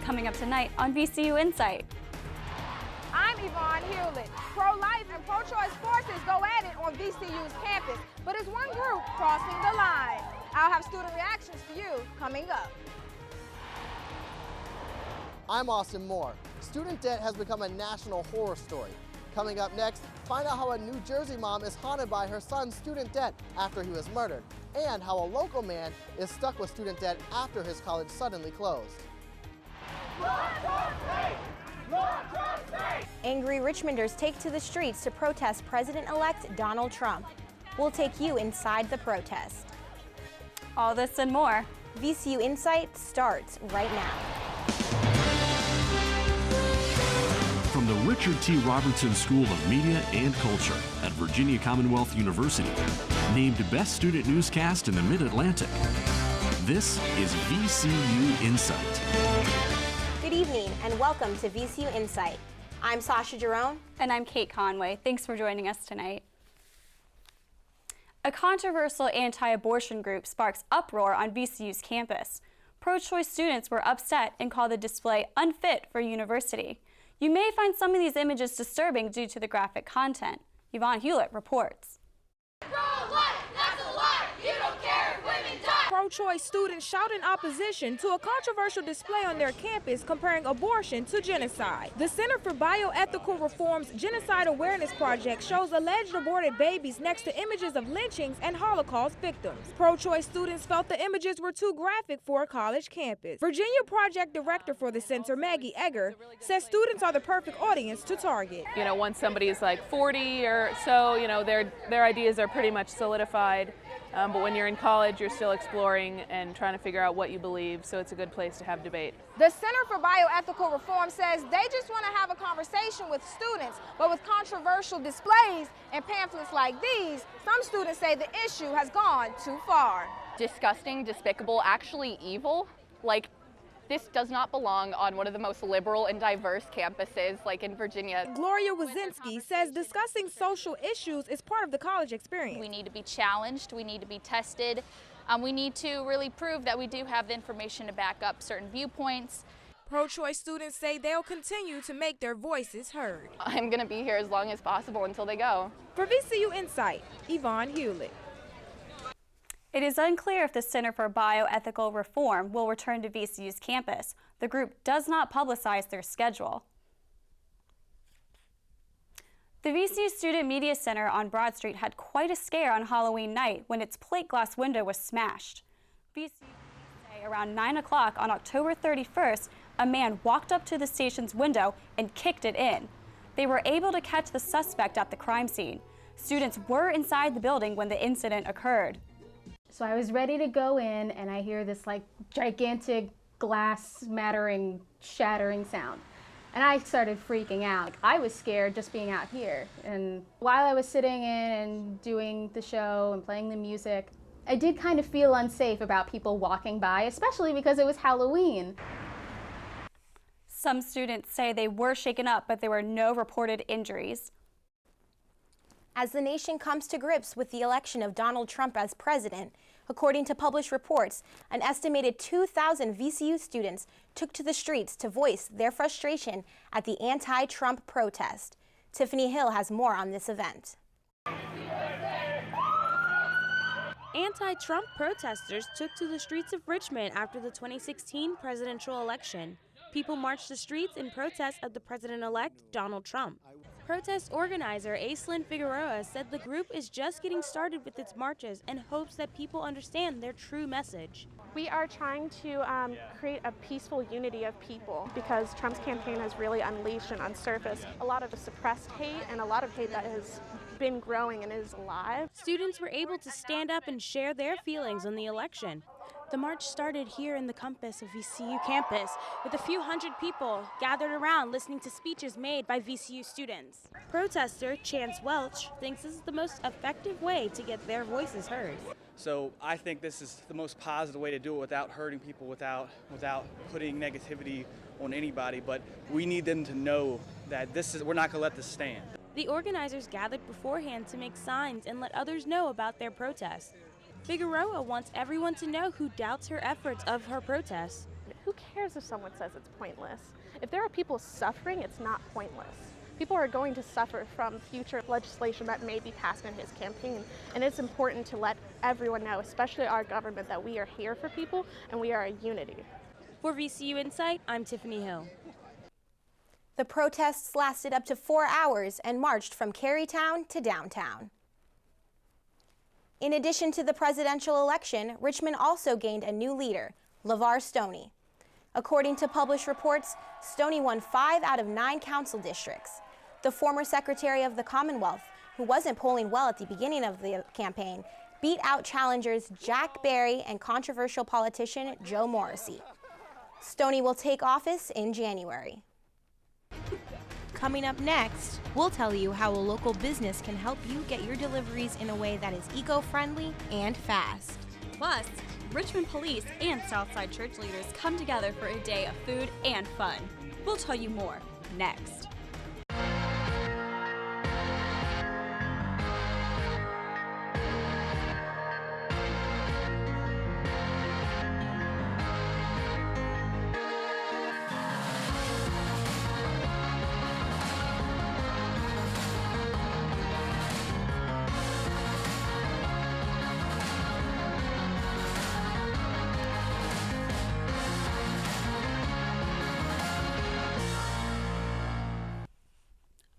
coming up tonight on VCU Insight. I'm Yvonne Hewlett. Pro-life and pro-choice forces go at it on VCU's campus, but it's one group crossing the line. I'll have student reactions for you coming up. I'm Austin Moore. Student debt has become a national horror story. Coming up next, find out how a New Jersey mom is haunted by her son's student debt after he was murdered, and how a local man is stuck with student debt after his college suddenly closed. Angry Richmonders take to the streets to protest President-elect Donald Trump. We'll take you inside the protest. All this and more. VCU Insight starts right now. From the Richard T. Robertson School of Media and Culture at Virginia Commonwealth University, named Best Student Newscast in the Mid-Atlantic, this is VCU Insight. Good evening and welcome to VCU Insight. I'm Sasha Jerome. And I'm Kate Conway. Thanks for joining us tonight. A controversial anti-abortion group sparks uproar on VCU's campus. Pro-choice students were upset and called the display unfit for university. You may find some of these images disturbing due to the graphic content. Yvonne Hewlett reports. Pro-life, that's a lie. You don't care if women die. Pro-choice students shout in opposition to a controversial display on their campus comparing abortion to genocide. The Center for Bioethical Reform's Genocide Awareness Project shows alleged aborted babies next to images of lynchings and Holocaust victims. Pro-choice students felt the images were too graphic for a college campus. Virginia Project Director for the center, Maggie Egger, says students are the perfect audience to target. You know, once somebody is like 40 or so, you know, their ideas are pretty much solidified. But when you're in college, you're still exploring and trying to figure out what you believe, so it's a good place to have debate. The Center for Bioethical Reform says they just want to have a conversation with students, but with controversial displays and pamphlets like these, some students say the issue has gone too far. Disgusting, despicable, actually evil. Like, this does not belong on one of the most liberal and diverse campuses, like in Virginia. Gloria Wazinski says discussing social issues is part of the college experience. We need to be challenged, we need to be tested, we need to really prove that we do have the information to back up certain viewpoints. Pro-choice students say they'll continue to make their voices heard. I'm going to be here as long as possible until they go. For VCU Insight, Yvonne Hewlett. It is unclear if the Center for Bioethical Reform will return to VCU's campus. The group does not publicize their schedule. The VCU Student Media Center on Broad Street had quite a scare on Halloween night when its plate glass window was smashed. VCU say around 9 o'clock on October 31st, a man walked up to the station's window and kicked it in. They were able to catch the suspect at the crime scene. Students were inside the building when the incident occurred. So I was ready to go in and I hear this like gigantic glass shattering sound. And I started freaking out. I was scared just being out here. And while I was sitting in and doing the show and playing the music, I did kind of feel unsafe about people walking by, especially because it was Halloween. Some students say they were shaken up, but there were no reported injuries. As the nation comes to grips with the election of Donald Trump as president, according to published reports, an estimated 2,000 VCU students took to the streets to voice their frustration at the anti-Trump protest. Tiffany Hill has more on this event. Anti-Trump protesters took to the streets of Richmond after the 2016 presidential election. People marched the streets in protest of the president-elect Donald Trump. Protest organizer Aislinn Figueroa said the group is just getting started with its marches and hopes that people understand their true message. We are trying to create a peaceful unity of people because Trump's campaign has really unleashed and unsurfaced a lot of suppressed hate and a lot of hate that has been growing and is alive. Students were able to stand up and share their feelings on the election. The march started here in the campus of VCU campus with a few hundred people gathered around listening to speeches made by VCU students. Protester Chance Welch thinks this is the most effective way to get their voices heard. So I think this is the most positive way to do it without hurting people, without putting negativity on anybody, but we need them to know that we're not going to let this stand. The organizers gathered beforehand to make signs and let others know about their protest. Figueroa wants everyone to know who doubts her efforts of her protest. who cares if someone says it's pointless? If there are people suffering, it's not pointless. People are going to suffer from future legislation that may be passed in his campaign, and it's important to let everyone know, especially our government, that we are here for people and we are a unity. For VCU Insight, I'm Tiffany Hill. The protests lasted up to 4 hours and marched from Carytown to downtown. In addition to the presidential election, Richmond also gained a new leader, LeVar Stoney. According to published reports, Stoney won 5 out of 9 council districts. The former Secretary of the Commonwealth, who wasn't polling well at the beginning of the campaign, beat out challengers Jack Barry and controversial politician Joe Morrissey. Stoney will take office in January. Coming up next, we'll tell you how a local business can help you get your deliveries in a way that is eco-friendly and fast. Plus, Richmond police and Southside church leaders come together for a day of food and fun. We'll tell you more next.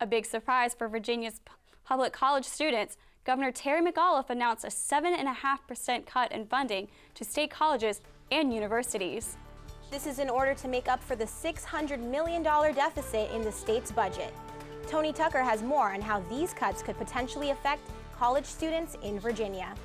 A big surprise for Virginia's public college students, Governor Terry McAuliffe announced a 7.5% cut in funding to state colleges and universities. This is in order to make up for the $600 million deficit in the state's budget. Tony Tucker has more on how these cuts could potentially affect college students in Virginia.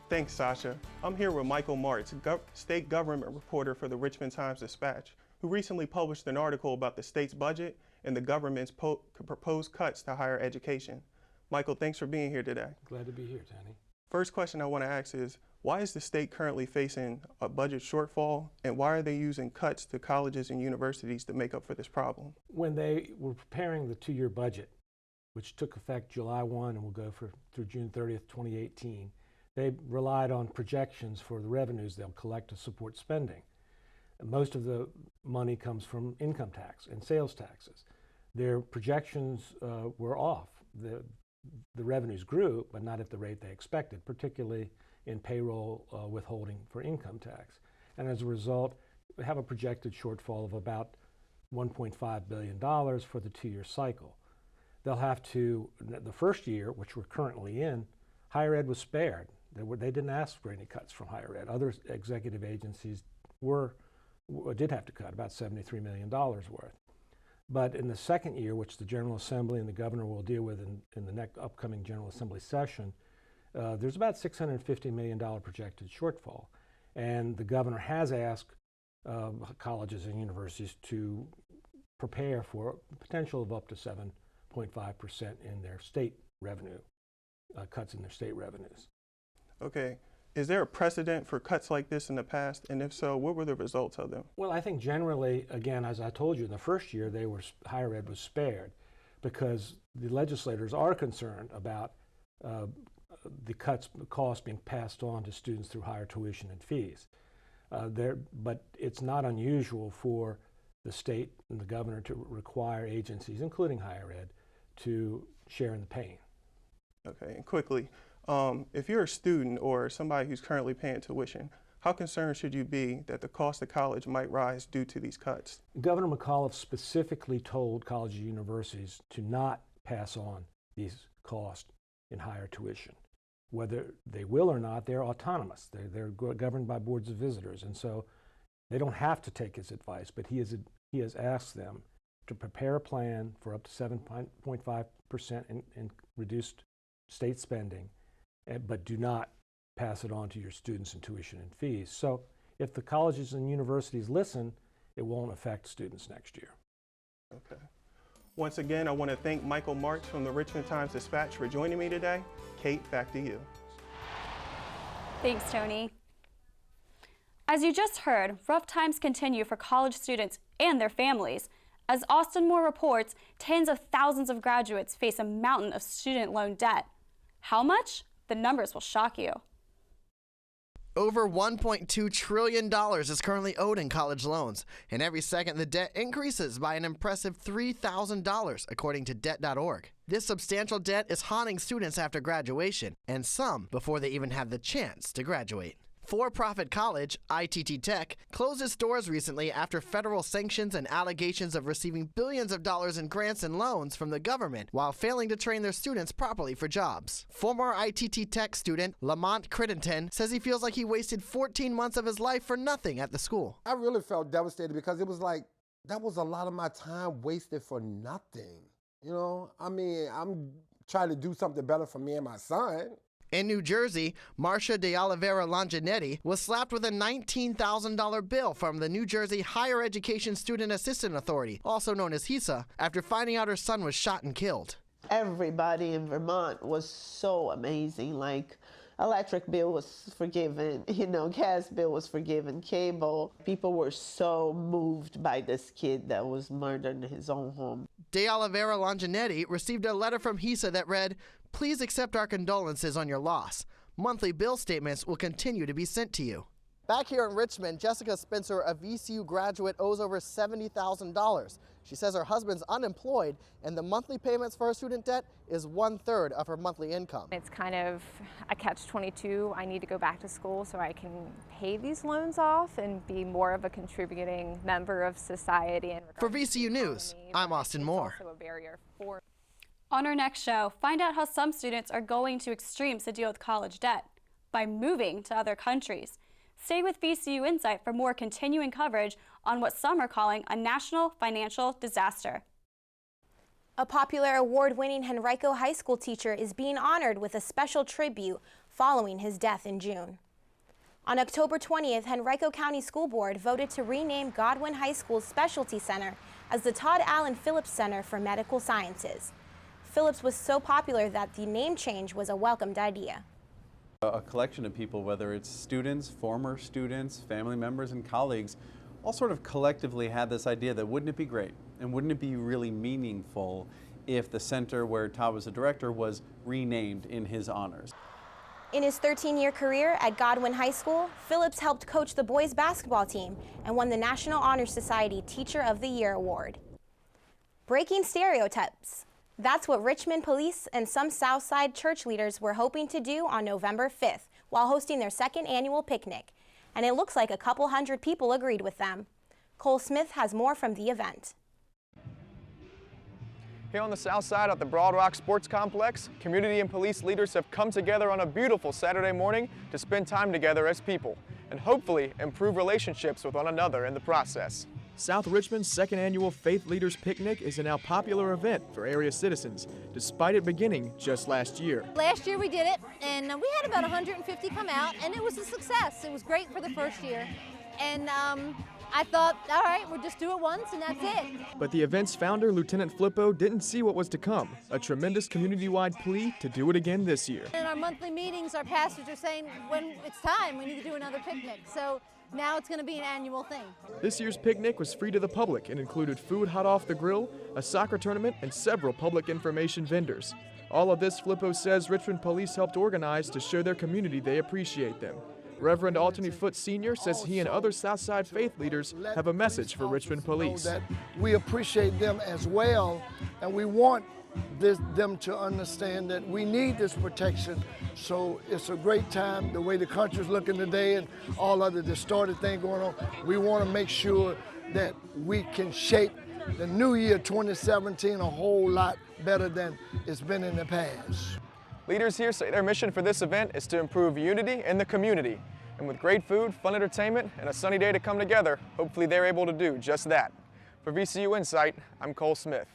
Thanks, Sasha. I'm here with Michael Martz, state government reporter for the Richmond Times-Dispatch, who recently published an article about the state's budget and the government's proposed cuts to higher education. Michael, thanks for being here today. Glad to be here, Tony. First question I want to ask is, why is the state currently facing a budget shortfall, and why are they using cuts to colleges and universities to make up for this problem? When they were preparing the two-year budget, which took effect July 1 and will go through June 30th, 2018, they relied on projections for the revenues they'll collect to support spending. Most of the money comes from income tax and sales taxes. Their projections were off. The revenues grew, but not at the rate they expected, particularly in payroll withholding for income tax. And as a result, we have a projected shortfall of about $1.5 billion for the two-year cycle. They'll have to, the first year, which we're currently in, higher ed was spared. They didn't ask for any cuts from higher ed. Other executive agencies did have to cut about $73 million worth. But in the second year, which the General Assembly and the governor will deal with in the next upcoming General Assembly session, there's about $650 million projected shortfall. And the governor has asked colleges and universities to prepare for potential of up to 7.5% in their state revenue, cuts in their state revenues. Okay. Is there a precedent for cuts like this in the past? And if so, what were the results of them? Well, I think generally, again, as I told you, in the first year, higher ed was spared because the legislators are concerned about the cost being passed on to students through higher tuition and fees. But it's not unusual for the state and the governor to require agencies, including higher ed, to share in the pain. Okay, and quickly, if you're a student or somebody who's currently paying tuition, how concerned should you be that the cost of college might rise due to these cuts? Governor McAuliffe specifically told colleges and universities to not pass on these costs in higher tuition. Whether they will or not, they're autonomous. They're governed by boards of visitors, and so they don't have to take his advice, but he has asked them to prepare a plan for up to 7.5% in reduced state spending, but do not pass it on to your students in tuition and fees. So if the colleges and universities listen, it won't affect students next year. Okay. Once again, I want to thank Michael Martz from the Richmond Times-Dispatch for joining me today. Kate, back to you. Thanks, Tony. As you just heard, rough times continue for college students and their families. As Austin Moore reports, tens of thousands of graduates face a mountain of student loan debt. How much? The numbers will shock you. Over $1.2 trillion is currently owed in college loans, and every second the debt increases by an impressive $3,000, according to Debt.org. This substantial debt is haunting students after graduation, and some before they even have the chance to graduate. For-profit college, ITT Tech, closed its doors recently after federal sanctions and allegations of receiving billions of dollars in grants and loans from the government while failing to train their students properly for jobs. Former ITT Tech student Lamont Crittenden says he feels like he wasted 14 months of his life for nothing at the school. I really felt devastated because it was like, that was a lot of my time wasted for nothing. You know, I mean, I'm trying to do something better for me and my son. In New Jersey, Marcia de Oliveira Longinetti was slapped with a $19,000 bill from the New Jersey Higher Education Student Assistance Authority, also known as HESA, after finding out her son was shot and killed. Everybody in Vermont was so amazing. Like, electric bill was forgiven, you know, gas bill was forgiven, cable. People were so moved by this kid that was murdered in his own home. De Oliveira Longinetti received a letter from HESA that read, "Please accept our condolences on your loss. Monthly bill statements will continue to be sent to you." Back here in Richmond, Jessica Spencer, a VCU graduate, owes over $70,000. She says her husband's unemployed and the monthly payments for her student debt is 1/3 of her monthly income. It's kind of a catch-22. I need to go back to school so I can pay these loans off and be more of a contributing member of society. For VCU News, I'm Austin Moore. Also a barrier for On our next show, find out how some students are going to extremes to deal with college debt by moving to other countries. Stay with VCU Insight for more continuing coverage on what some are calling a national financial disaster. A popular award-winning Henrico High School teacher is being honored with a special tribute following his death in June. On October 20th, Henrico County School Board voted to rename Godwin High School's Specialty Center as the Todd Allen Phillips Center for Medical Sciences. Phillips was so popular that the name change was a welcomed idea. A collection of people, whether it's students, former students, family members, and colleagues, all sort of collectively had this idea that wouldn't it be great and wouldn't it be really meaningful if the center where Todd was the director was renamed in his honors. In his 13-year career at Godwin High School, Phillips helped coach the boys basketball team and won the National Honor Society Teacher of the Year award. Breaking stereotypes. That's what Richmond police and some Southside church leaders were hoping to do on November 5th while hosting their second annual picnic. And it looks like a couple hundred people agreed with them. Cole Smith has more from the event. Here on the south side at the Broad Rock Sports Complex, community and police leaders have come together on a beautiful Saturday morning to spend time together as people and hopefully improve relationships with one another in the process. South Richmond's second annual Faith Leaders Picnic is a now popular event for area citizens, despite it beginning just last year. Last year we did it, and we had about 150 come out, and it was a success. It was great for the first year, and I thought, all right, we'll just do it once, and that's it. But the event's founder, Lieutenant Flippo, didn't see what was to come, a tremendous community-wide plea to do it again this year. In our monthly meetings, our pastors are saying, when it's time, we need to do another picnic. So now it's going to be an annual thing. This year's picnic was free to the public and included food hot off the grill, a soccer tournament, and several public information vendors. All of this, Flippo says, Richmond police helped organize to show their community they appreciate them. Reverend Altony Foote Sr. says he and other Southside faith leaders have a message for Richmond police. That we appreciate them as well, and we want them to understand that we need this protection. So it's a great time, the way the country's looking today and all other distorted things going on. We want to make sure that we can shape the new year 2017 a whole lot better than it's been in the past. Leaders here say their mission for this event is to improve unity in the community. And with great food, fun entertainment, and a sunny day to come together, hopefully they're able to do just that. For VCU Insight, I'm Cole Smith.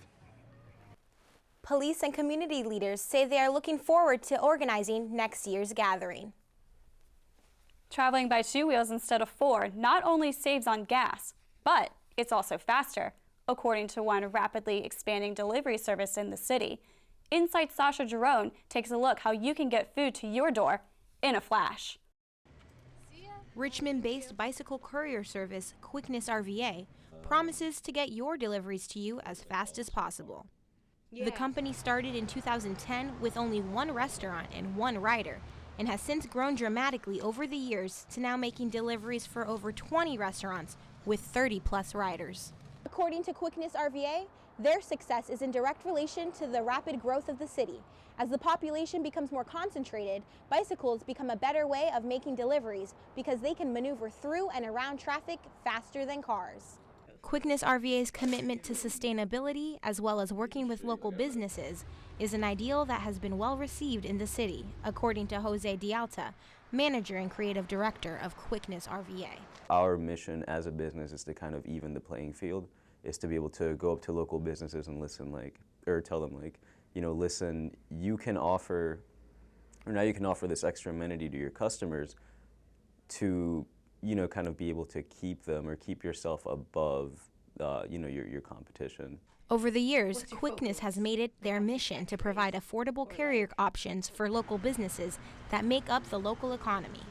Police and community leaders say they are looking forward to organizing next year's gathering. Traveling by 2 wheels instead of 4 not only saves on gas, but it's also faster, according to one rapidly expanding delivery service in the city. Insight's Sasha Jerome takes a look how you can get food to your door in a flash. Richmond-based bicycle courier service Quickness RVA promises to get your deliveries to you as fast as possible. The company started in 2010 with only one restaurant and one rider, and has since grown dramatically over the years to now making deliveries for over 20 restaurants with 30-plus riders. According to Quickness RVA, their success is in direct relation to the rapid growth of the city. As the population becomes more concentrated, bicycles become a better way of making deliveries because they can maneuver through and around traffic faster than cars. Quickness RVA's commitment to sustainability, as well as working with local businesses, is an ideal that has been well received in the city, according to Jose Dialta, manager and creative director of Quickness RVA. Our mission as a business is to kind of even the playing field, is to be able to go up to local businesses and listen, or tell them, you know, listen, you can offer this extra amenity to your customers to, you know, kind of be able to keep them or keep yourself above, you know, your competition. Over the years, Quickness has made it their mission to provide affordable carrier options for local businesses that make up the local economy.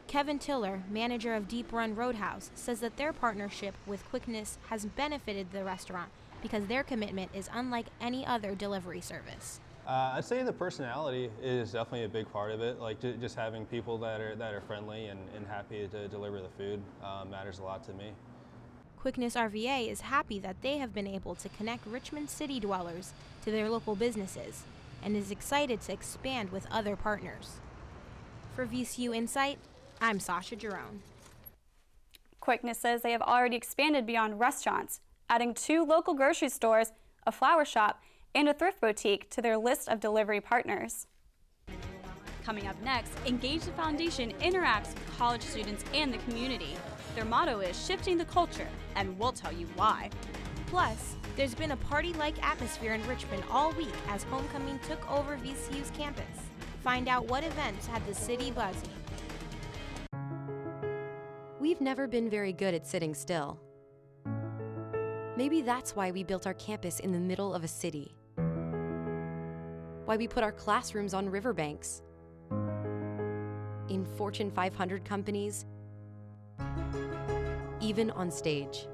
Kevin Tiller, manager of Deep Run Roadhouse, says that their partnership with Quickness has benefited the restaurant because their commitment is unlike any other delivery service. I'd say the personality is definitely a big part of it. Like just having people that are friendly and happy to deliver the food matters a lot to me. Quickness RVA is happy that they have been able to connect Richmond city dwellers to their local businesses and is excited to expand with other partners. For VCU Insight, I'm Sasha Jerome. Quickness says they have already expanded beyond restaurants, adding 2 local grocery stores, a flower shop, and a thrift boutique to their list of delivery partners. Coming up next, Engage the Foundation interacts with college students and the community. Their motto is shifting the culture, and we'll tell you why. Plus, there's been a party-like atmosphere in Richmond all week as Homecoming took over VCU's campus. Find out what events had the city buzzing. We've never been very good at sitting still. Maybe that's why we built our campus in the middle of a city. Why we put our classrooms on riverbanks, in Fortune 500 companies, even on stage.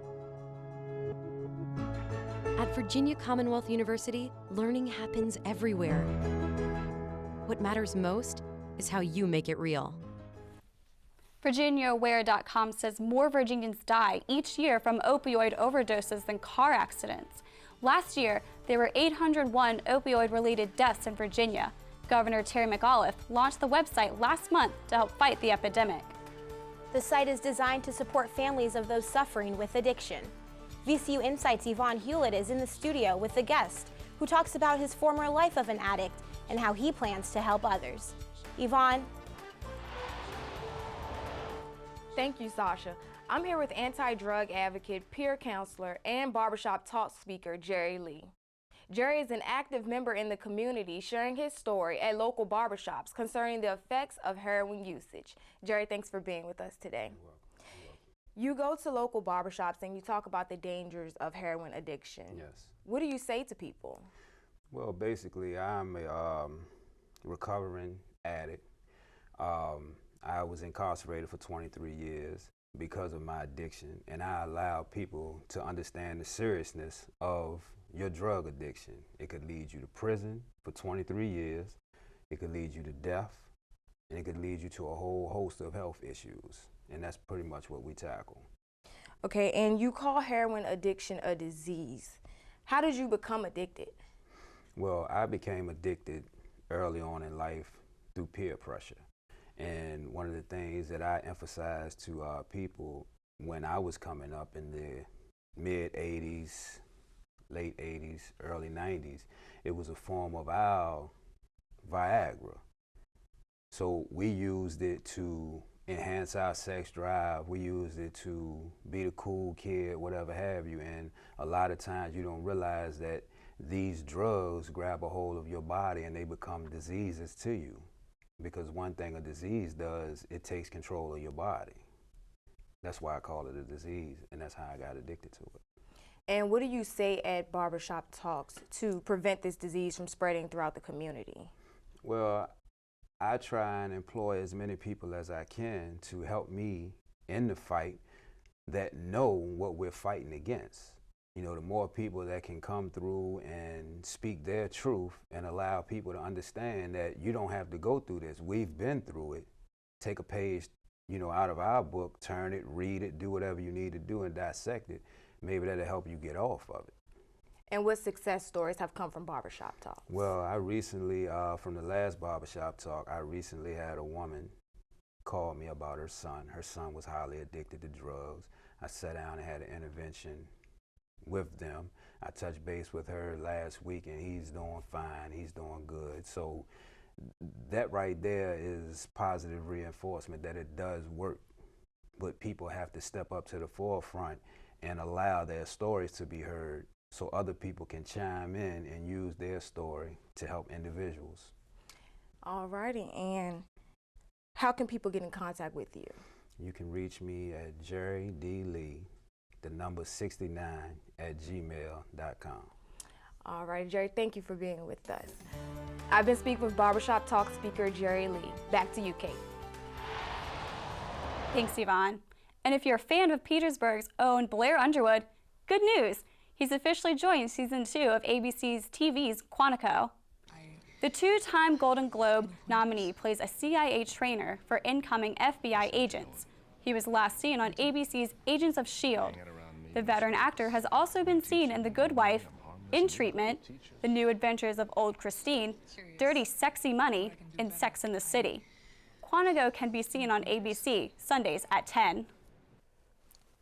At Virginia Commonwealth University, learning happens everywhere. What matters most is how you make it real. VirginiaAware.com says more Virginians die each year from opioid overdoses than car accidents. Last year, there were 801 opioid-related deaths in Virginia. Governor Terry McAuliffe launched the website last month to help fight the epidemic. The site is designed to support families of those suffering with addiction. VCU Insights' Yvonne Hewlett is in the studio with a guest who talks about his former life of an addict and how he plans to help others. Yvonne. Thank you, Sasha. I'm here with anti-drug advocate, peer counselor, and barbershop talk speaker, Jerry Lee. Jerry is an active member in the community, sharing his story at local barbershops concerning the effects of heroin usage. Jerry, thanks for being with us today. You're welcome. You go to local barbershops and you talk about the dangers of heroin addiction. Yes. What do you say to people? Well, basically, I'm a recovering addict. I was incarcerated for 23 years because of my addiction, and I allow people to understand the seriousness of your drug addiction. It could lead you to prison for 23 years, it could lead you to death, and it could lead you to a whole host of health issues, and that's pretty much what we tackle. Okay, and you call heroin addiction a disease. How did you become addicted? Well, I became addicted early on in life through peer pressure. And one of the things that I emphasized to people when I was coming up in the mid-'80s, late 80s, early 90s, it was a form of our Viagra. So we used it to enhance our sex drive. We used it to be the cool kid, whatever have you. And a lot of times you don't realize that these drugs grab a hold of your body and they become diseases to you. Because one thing a disease does, it takes control of your body. That's why I call it a disease, and that's how I got addicted to it. And what do you say at barbershop talks to prevent this disease from spreading throughout the community? Well, I try and employ as many people as I can to help me in the fight that know what we're fighting against. You know, the more people that can come through and speak their truth and allow people to understand that you don't have to go through this. We've been through it. Take a page, you know, out of our book, turn it, read it, do whatever you need to do and dissect it. Maybe that'll help you get off of it. And what success stories have come from barbershop talks? Well, I recently, from the last barbershop talk, I recently had a woman call me about her son. Her son was highly addicted to drugs. I sat down and had an intervention with them. I touched base with her last week and he's doing fine, he's doing good. So that right there is positive reinforcement that it does work. But people have to step up to the forefront and allow their stories to be heard so other people can chime in and use their story to help individuals. All righty, and how can people get in contact with you? You can reach me at Jerry D. Lee, the number 69 at gmail.com. All right, Jerry, thank you for being with us. I've been speaking with Barbershop Talk speaker Jerry Lee. Back to you, Kate. Thanks, Yvonne. And if you're a fan of Petersburg's own Blair Underwood, good news. He's officially joined season 2 of ABC's TV's Quantico. The two-time Golden Globe nominee plays a CIA trainer for incoming FBI agents. He was last seen on ABC's Agents of S.H.I.E.L.D. The veteran actor has also been seen in The Good Wife, In Treatment, The New Adventures of Old Christine, Dirty Sexy Money, and Sex and the City. Quantico can be seen on ABC Sundays at 10.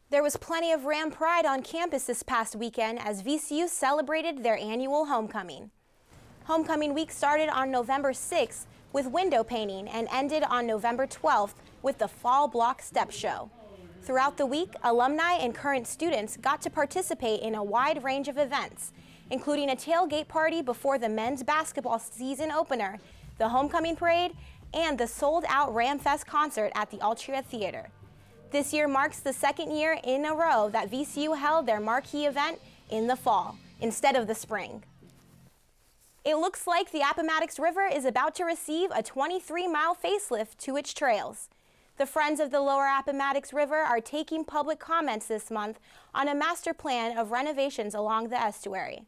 There was plenty of Ram pride on campus this past weekend as VCU celebrated their annual homecoming. Homecoming week started on November 6th with window painting and ended on November 12th with the Fall Block Step Show. Throughout the week, alumni and current students got to participate in a wide range of events, including a tailgate party before the men's basketball season opener, the homecoming parade, and the sold-out Ram Fest concert at the Altria Theater. This year marks the second year in a row that VCU held their marquee event in the fall instead of the spring. It looks like the Appomattox River is about to receive a 23-mile facelift to its trails. The Friends of the Lower Appomattox River are taking public comments this month on a master plan of renovations along the estuary.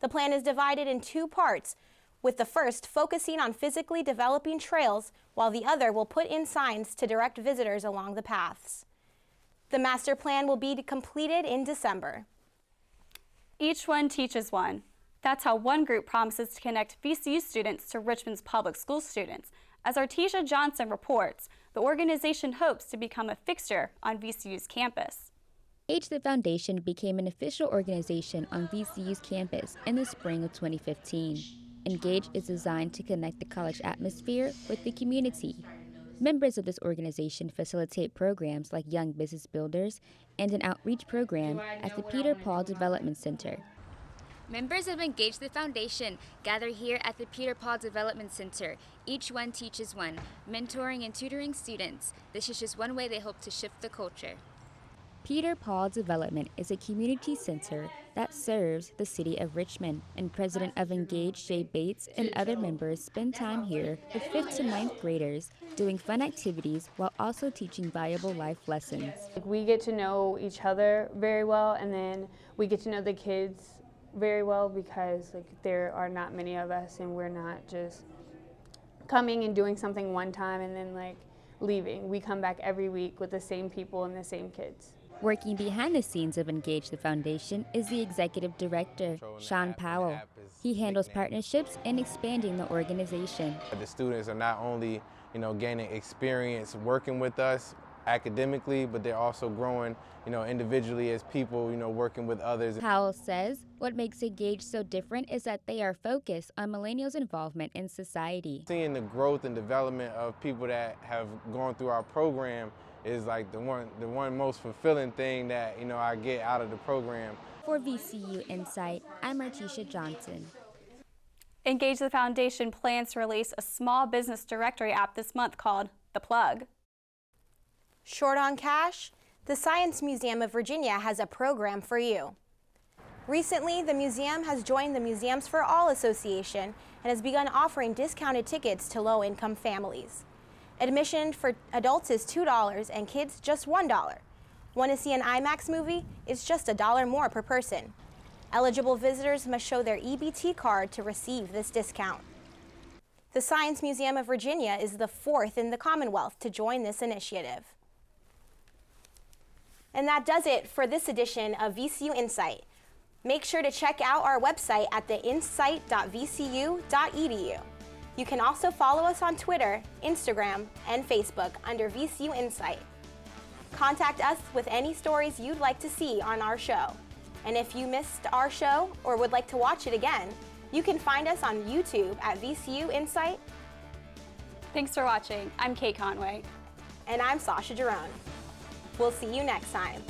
The plan is divided in 2 parts, with the first focusing on physically developing trails, while the other will put in signs to direct visitors along the paths. The master plan will be completed in December. Each one teaches one. That's how one group promises to connect VCU students to Richmond's public school students. As Artesia Johnson reports, the organization hopes to become a fixture on VCU's campus. Engage the Foundation became an official organization on VCU's campus in the spring of 2015. Engage is designed to connect the college atmosphere with the community. Members of this organization facilitate programs like Young Business Builders and an outreach program at the Peter Paul Development Center. Members of Engage the Foundation gather here at the Peter Paul Development Center. Each one teaches one, mentoring and tutoring students. This is just one way they hope to shift the culture. Peter Paul Development is a community center that serves the city of Richmond, and President of Engage, Jay Bates, and other members spend time here with 5th to 9th graders doing fun activities while also teaching valuable life lessons. We get to know each other very well, and then we get to know the kids very well because there are not many of us, and we're not just coming and doing something one time and then leaving. We come back every week with the same people and the same kids. Working behind the scenes of Engage the Foundation is the executive director, Sean Powell. He handles partnerships and expanding the organization. The students are not only, gaining experience working with us academically, but they're also growing, individually as people, working with others. Powell says what makes Engage so different is that they are focused on millennials' involvement in society. Seeing the growth and development of people that have gone through our program is the one most fulfilling thing that I get out of the program. For VCU Insight, I'm Artesia Johnson. Engage the Foundation plans to release a small business directory app this month called The Plug. Short on cash? The Science Museum of Virginia has a program for you. Recently, the museum has joined the Museums for All Association and has begun offering discounted tickets to low-income families. Admission for adults is $2 and kids just $1. Want to see an IMAX movie? It's just $1 more per person. Eligible visitors must show their EBT card to receive this discount. The Science Museum of Virginia is the 4th in the Commonwealth to join this initiative. And that does it for this edition of VCU Insight. Make sure to check out our website at theinsight.vcu.edu. You can also follow us on Twitter, Instagram, and Facebook under VCU Insight. Contact us with any stories you'd like to see on our show. And if you missed our show or would like to watch it again, you can find us on YouTube at VCU Insight. Thanks for watching. I'm Kate Conway. And I'm Sasha Jerome. We'll see you next time.